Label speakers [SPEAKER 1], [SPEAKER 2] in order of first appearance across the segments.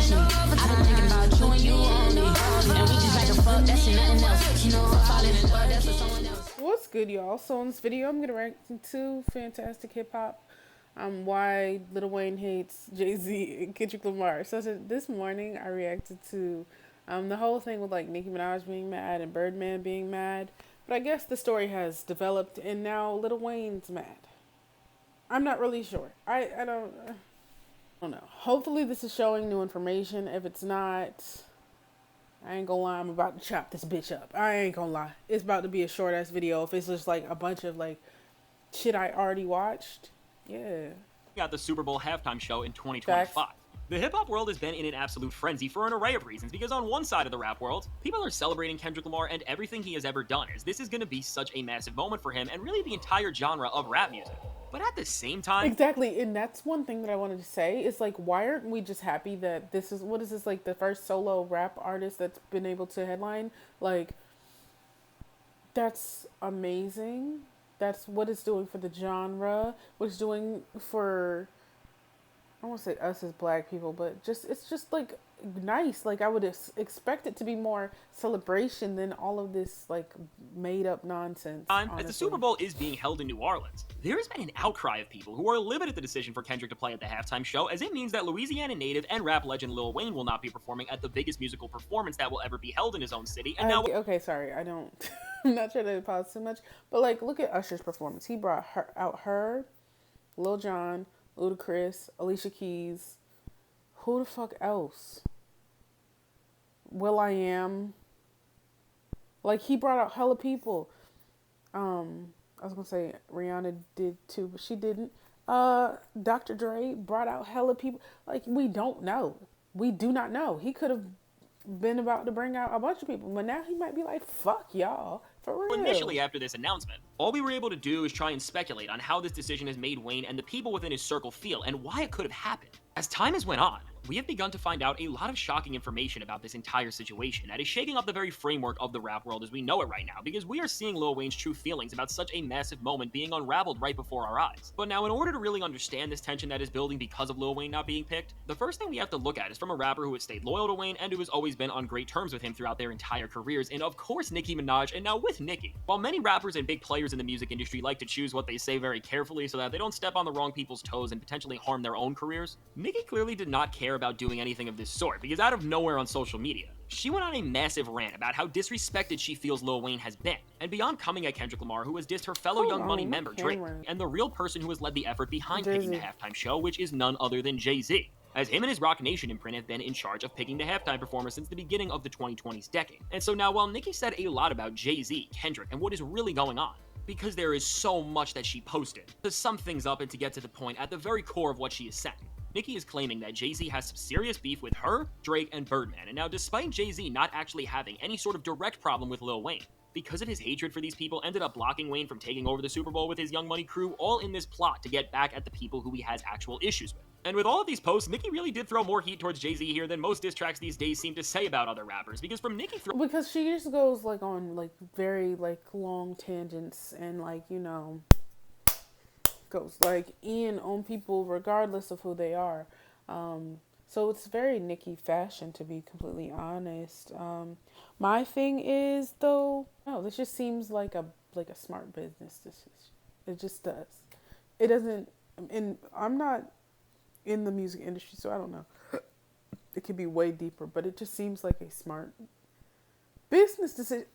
[SPEAKER 1] passion. I've been thinking about you and you only. And we just like a fuck, that's nothing else. You know, I'm falling in love, that's for someone else.
[SPEAKER 2] What's good, y'all? So in this video, I'm gonna react to fantastic hip hop. Why Lil Wayne hates Jay-Z and Kendrick Lamar. So this morning, I reacted to the whole thing with like Nicki Minaj being mad and Birdman being mad. But I guess the story has developed, and now Lil Wayne's mad. I'm not really sure. I don't know. Hopefully, this is showing new information. If it's not, I ain't gonna lie, I'm about to chop this bitch up. I ain't gonna lie. It's about to be a short ass video. If it's just like a bunch of like shit I already watched, yeah.
[SPEAKER 3] Got the Super Bowl halftime show in 2025.
[SPEAKER 2] Facts.
[SPEAKER 3] The hip-hop world has been in an absolute frenzy for an array of reasons, because on one side of the rap world, people are celebrating Kendrick Lamar and everything he has ever done, as this is going to be such a massive moment for him and really the entire genre of rap music. But at the same time...
[SPEAKER 2] Exactly, and that's one thing that I wanted to say, is like, why aren't we just happy that this is, what is this, like the first solo rap artist that's been able to headline? Like, that's amazing. That's what it's doing for the genre, what it's doing for... I don't want to say us as black people, but just it's just like nice. Like I would expect it to be more celebration than all of this like made up nonsense.
[SPEAKER 3] As the Super Bowl is being held in New Orleans, there has been an outcry of people who are livid at the decision for Kendrick to play at the halftime show, as it means that Louisiana native and rap legend Lil Wayne will not be performing at the biggest musical performance that will ever be held in his own city. And now,
[SPEAKER 2] okay, sorry, I don't. I'm not trying to pause too much, but like look at Usher's performance. He brought her, Lil Jon, Ludacris, Alicia Keys, who the fuck else? will.i.am. Like, he brought out hella people. I was gonna say Rihanna did too, but she didn't. Dr. Dre brought out hella people. Like, we don't know. We do not know. He could have been about to bring out a bunch of people, but now he might be like, fuck y'all. For real.
[SPEAKER 3] Initially, after this announcement, all we were able to do is try and speculate on how this decision has made Wayne and the people within his circle feel and why it could have happened. As time has went on, we have begun to find out a lot of shocking information about this entire situation that is shaking up the very framework of the rap world as we know it right now, because we are seeing Lil Wayne's true feelings about such a massive moment being unraveled right before our eyes. But now, in order to really understand this tension that is building because of Lil Wayne not being picked, the first thing we have to look at is from a rapper who has stayed loyal to Wayne and who has always been on great terms with him throughout their entire careers, and of course Nicki Minaj, and now with Nicki. While many rappers and big players in the music industry like to choose what they say very carefully so that they don't step on the wrong people's toes and potentially harm their own careers, Nicki clearly did not care about doing anything of this sort, because out of nowhere on social media, she went on a massive rant about how disrespected she feels Lil Wayne has been, and beyond coming at Kendrick Lamar, who has dissed her fellow Young Money member Drake, and the real person who has led the effort behind picking the halftime show, which is none other than Jay-Z, as him and his Roc Nation imprint have been in charge of picking the halftime performer since the beginning of the 2020s decade. And so now, while Nicki said a lot about Jay-Z, Kendrick, and what is really going on, because there is so much that she posted, to sum things up and to get to the point at the very core of what she is saying, Nicki is claiming that Jay-Z has some serious beef with her, Drake, and Birdman, and now despite Jay-Z not actually having any sort of direct problem with Lil Wayne, because of his hatred for these people, ended up blocking Wayne from taking over the Super Bowl with his Young Money crew, all in this plot to get back at the people who he has actual issues with. And with all of these posts, Nicki really did throw more heat towards Jay-Z here than most diss tracks these days seem to say about other rappers, because from Nicki
[SPEAKER 2] because she just goes like on like very like long tangents and like, you know, goes like in on people regardless of who they are. So it's very Nicki fashion, to be completely honest. My thing is though, no, this just seems like a smart business decision. It just does. It doesn't, and I'm not in the music industry, so I don't know. It could be way deeper, but it just seems like a smart business decision.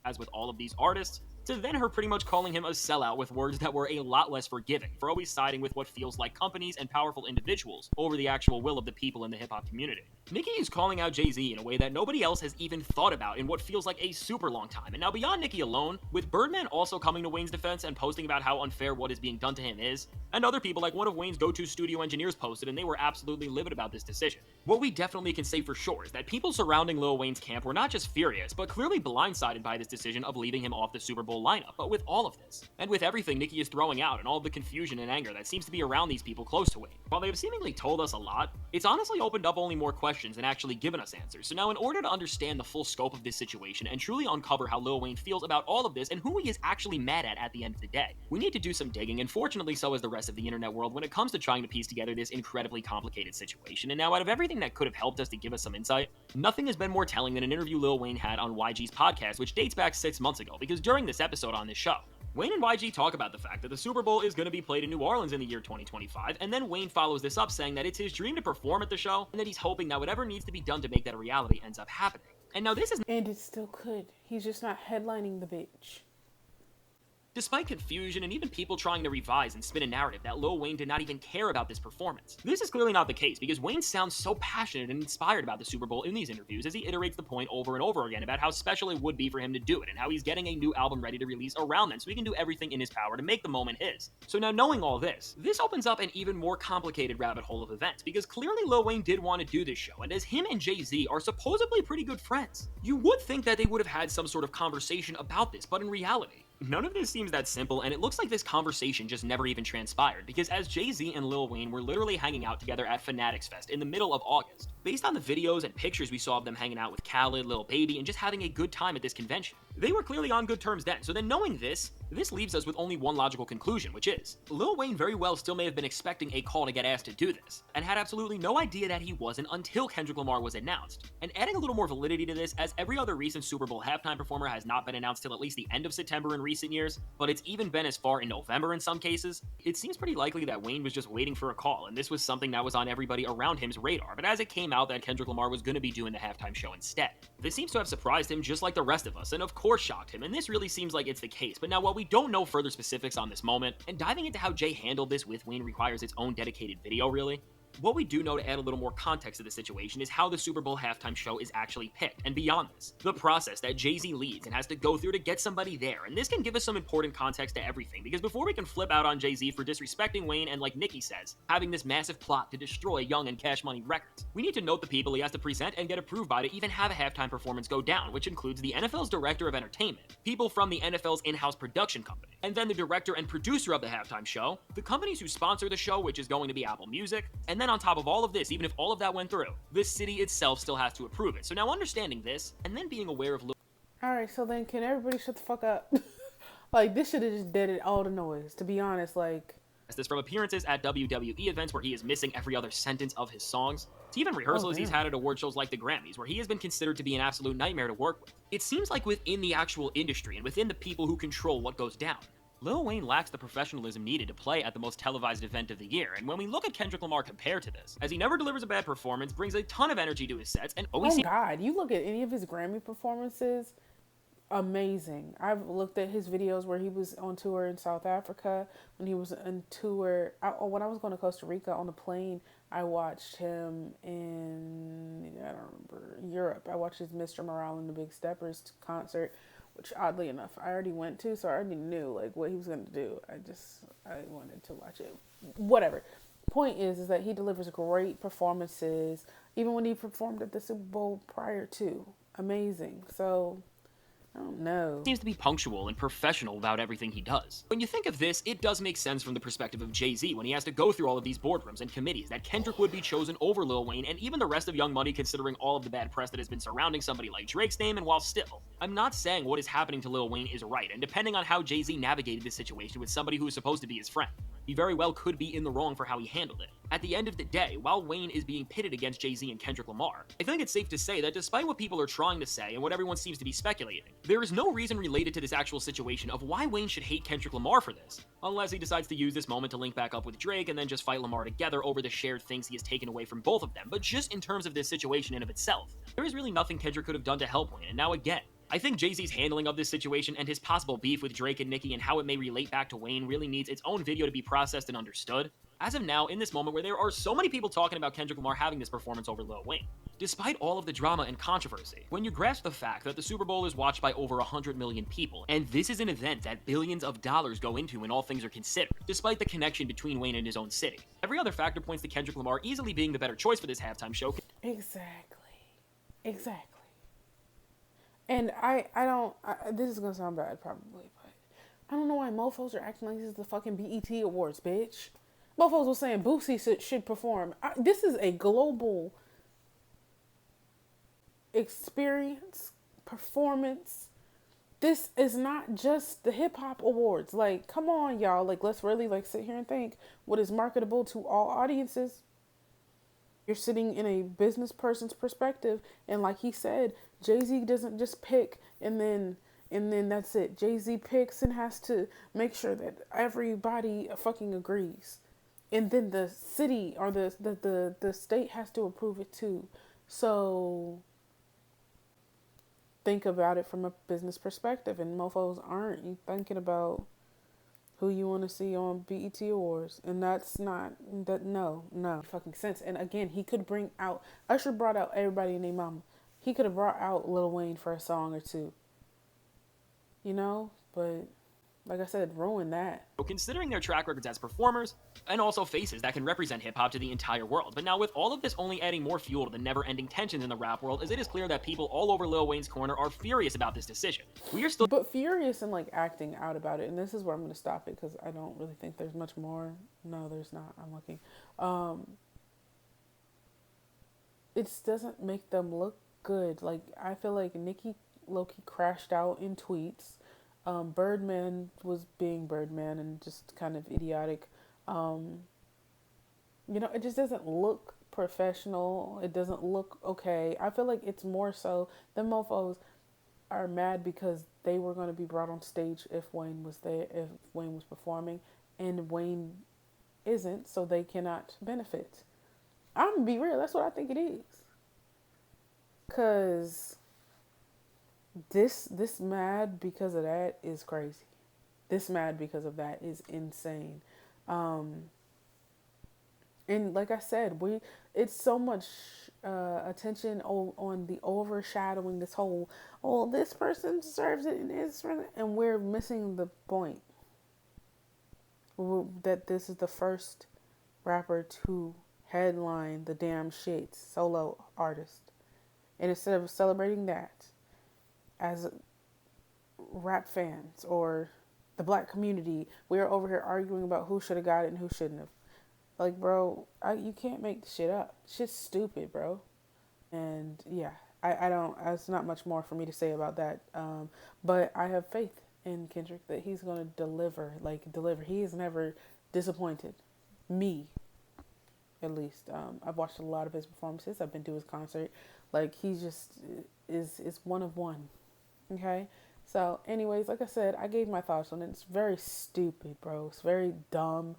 [SPEAKER 3] As with all of these artists, to then her pretty much calling him a sellout with words that were a lot less forgiving for always siding with what feels like companies and powerful individuals over the actual will of the people in the hip-hop community. Nicki is calling out Jay-Z in a way that nobody else has even thought about in what feels like a super long time. And now beyond Nicki alone, with Birdman also coming to Wayne's defense and posting about how unfair what is being done to him is, and other people like one of Wayne's go-to studio engineers posted, and they were absolutely livid about this decision. What we definitely can say for sure is that people surrounding Lil Wayne's camp were not just furious, but clearly blindsided by this decision of leaving him off the Super Bowl Bowl lineup, but with all of this, and with everything Nicki is throwing out and all the confusion and anger that seems to be around these people close to Wayne, while they have seemingly told us a lot, it's honestly opened up only more questions than actually given us answers. So now, in order to understand the full scope of this situation and truly uncover how Lil Wayne feels about all of this and who he is actually mad at the end of the day, we need to do some digging, and fortunately so is the rest of the internet world when it comes to trying to piece together this incredibly complicated situation. And now, out of everything that could have helped us to give us some insight, nothing has been more telling than an interview Lil Wayne had on YG's podcast, which dates back 6 months ago, because during this episode on this show, Wayne and YG talk about the fact that the Super Bowl is going to be played in New Orleans in the year 2025, and then Wayne follows this up saying that it's his dream to perform at the show, and that he's hoping that whatever needs to be done to make that a reality ends up happening. And now this is...
[SPEAKER 2] And it still could. He's just not headlining the bitch.
[SPEAKER 3] Despite confusion and even people trying to revise and spin a narrative that Lil Wayne did not even care about this performance. This is clearly not the case, because Wayne sounds so passionate and inspired about the Super Bowl in these interviews as he iterates the point over and over again about how special it would be for him to do it, and how he's getting a new album ready to release around then so he can do everything in his power to make the moment his. So now, knowing all this opens up an even more complicated rabbit hole of events, because clearly Lil Wayne did want to do this show, and as him and Jay-Z are supposedly pretty good friends, you would think that they would have had some sort of conversation about this, but in reality, none of this seems that simple, and it looks like this conversation just never even transpired, because as Jay-Z and Lil Wayne were literally hanging out together at Fanatics Fest in the middle of August, based on the videos and pictures we saw of them hanging out with Khaled, Lil Baby, and just having a good time at this convention, they were clearly on good terms then. So then, knowing this leaves us with only one logical conclusion, which is, Lil Wayne very well still may have been expecting a call to get asked to do this, and had absolutely no idea that he wasn't until Kendrick Lamar was announced. And adding a little more validity to this, as every other recent Super Bowl halftime performer has not been announced till at least the end of September in recent years, but it's even been as far in November in some cases, it seems pretty likely that Wayne was just waiting for a call, and this was something that was on everybody around him's radar. But as it came out that Kendrick Lamar was going to be doing the halftime show instead, this seems to have surprised him just like the rest of us, and of course shocked him, and this really seems like it's the case. But now, while we don't know further specifics on this moment, and diving into how Jay handled this with Wayne requires its own dedicated video really, what we do know to add a little more context to the situation is how the Super Bowl halftime show is actually picked, and beyond this, the process that Jay-Z leads and has to go through to get somebody there. And this can give us some important context to everything, because before we can flip out on Jay-Z for disrespecting Wayne and, like Nicki says, having this massive plot to destroy Young and Cash Money Records, we need to note the people he has to present and get approved by to even have a halftime performance go down, which includes the NFL's Director of Entertainment, people from the NFL's in-house production company, and then the director and producer of the halftime show, the companies who sponsor the show, which is going to be Apple Music, and then on top of all of this, even if all of that went through, the city itself still has to approve it. So now, understanding this, and then being aware of...
[SPEAKER 2] Alright, so then can everybody shut the fuck up? Like, this should have just deaded all the noise, to be honest, like...
[SPEAKER 3] This from appearances at WWE events where he is missing every other sentence of his songs, to even rehearsals he's had at award shows like the Grammys, where he has been considered to be an absolute nightmare to work with. It seems like within the actual industry and within the people who control what goes down, Lil Wayne lacks the professionalism needed to play at the most televised event of the year, and when we look at Kendrick Lamar compared to this, as he never delivers a bad performance, brings a ton of energy to his sets, and always...
[SPEAKER 2] Oh God, you look at any of his Grammy performances, amazing. I've looked at his videos where he was on tour in South Africa, when he was on tour, when I was going to Costa Rica on the plane, I watched him in, I don't remember, Europe. I watched his Mr. Morale and the Big Steppers concert, which oddly enough I already went to, so I already knew like what he was going to do. I wanted to watch it. Whatever. Point is that he delivers great performances, even when he performed at the Super Bowl prior to. Amazing. So I don't know.
[SPEAKER 3] Seems to be punctual and professional about everything he does. When you think of this, it does make sense from the perspective of Jay-Z when he has to go through all of these boardrooms and committees that Kendrick would be chosen over Lil Wayne and even the rest of Young Money, considering all of the bad press that has been surrounding somebody like Drake's name. And while still, I'm not saying what is happening to Lil Wayne is right, and depending on how Jay-Z navigated this situation with somebody who is supposed to be his friend, he very well could be in the wrong for how he handled it. At the end of the day, while Wayne is being pitted against Jay-Z and Kendrick Lamar, I think it's safe to say that despite what people are trying to say and what everyone seems to be speculating, there is no reason related to this actual situation of why Wayne should hate Kendrick Lamar for this, unless he decides to use this moment to link back up with Drake and then just fight Lamar together over the shared things he has taken away from both of them. But just in terms of this situation in of itself, there is really nothing Kendrick could have done to help Wayne. And now again, I think Jay-Z's handling of this situation and his possible beef with Drake and Nicki and how it may relate back to Wayne really needs its own video to be processed and understood. As of now, in this moment where there are so many people talking about Kendrick Lamar having this performance over Lil Wayne, despite all of the drama and controversy, when you grasp the fact that the Super Bowl is watched by over 100 million people, and this is an event that billions of dollars go into when all things are considered, despite the connection between Wayne and his own city, every other factor points to Kendrick Lamar easily being the better choice for this halftime show.
[SPEAKER 2] Exactly. And this is going to sound bad probably, but I don't know why mofos are acting like this is the fucking BET Awards, bitch. Mofos was saying Boosie should perform. This is a global experience, performance. This is not just the hip hop awards. Like, come on, y'all. Like, let's really like sit here and think what is marketable to all audiences. You're sitting in a business person's perspective, and like he said, Jay-Z doesn't just pick and then that's it. Jay-Z picks and has to make sure that everybody fucking agrees. And then the city or the state has to approve it too. So think about it from a business perspective, and mofos aren't. You thinking about who you want to see on BET Awards, and that's not that. No fucking sense. And again, he could bring out Usher brought out everybody and their mama. He could have brought out Lil Wayne for a song or two, you know. But like I said, ruin that.
[SPEAKER 3] Considering their track records as performers, and also faces that can represent hip-hop to the entire world. But now with all of this only adding more fuel to the never-ending tensions in the rap world, as it is clear that people all over Lil Wayne's corner are furious about this decision. We are still
[SPEAKER 2] furious and like acting out about it, and this is where I'm going to stop it because I don't really think there's much more. No, there's not. I'm looking. It doesn't make them look good. Like, I feel like Nicki low-key crashed out in tweets. Birdman was being Birdman and just kind of idiotic. You know, it just doesn't look professional. It doesn't look okay. I feel like it's more so the mofos are mad because they were going to be brought on stage if Wayne was there, if Wayne was performing, and Wayne isn't, so they cannot benefit. I'm gonna be real. That's what I think it is. Cause this mad because of that is crazy. This mad because of that is insane. And like I said, it's so much attention on the overshadowing this whole, oh, this person deserves it and we're missing the point. That this is the first rapper to headline the damn shit, solo artist. And instead of celebrating that as rap fans or the black community, we're over here arguing about who should have got it and who shouldn't have. Like, bro, you can't make shit up. Shit's stupid, bro. And yeah, I don't, it's not much more for me to say about that. But I have faith in Kendrick that he's going to deliver. He has never disappointed me, at least. I've watched a lot of his performances. I've been to his concert. Like, he just is one of one. Okay? So, anyways, like I said, I gave my thoughts on it. It's very stupid, bro. It's very dumb.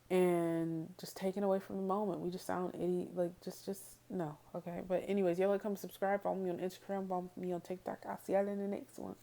[SPEAKER 2] And just taken away from the moment. We just sound idiot. Like, just no. Okay? But anyways, y'all come subscribe. Follow me on Instagram. Follow me on TikTok. I'll see y'all in the next one.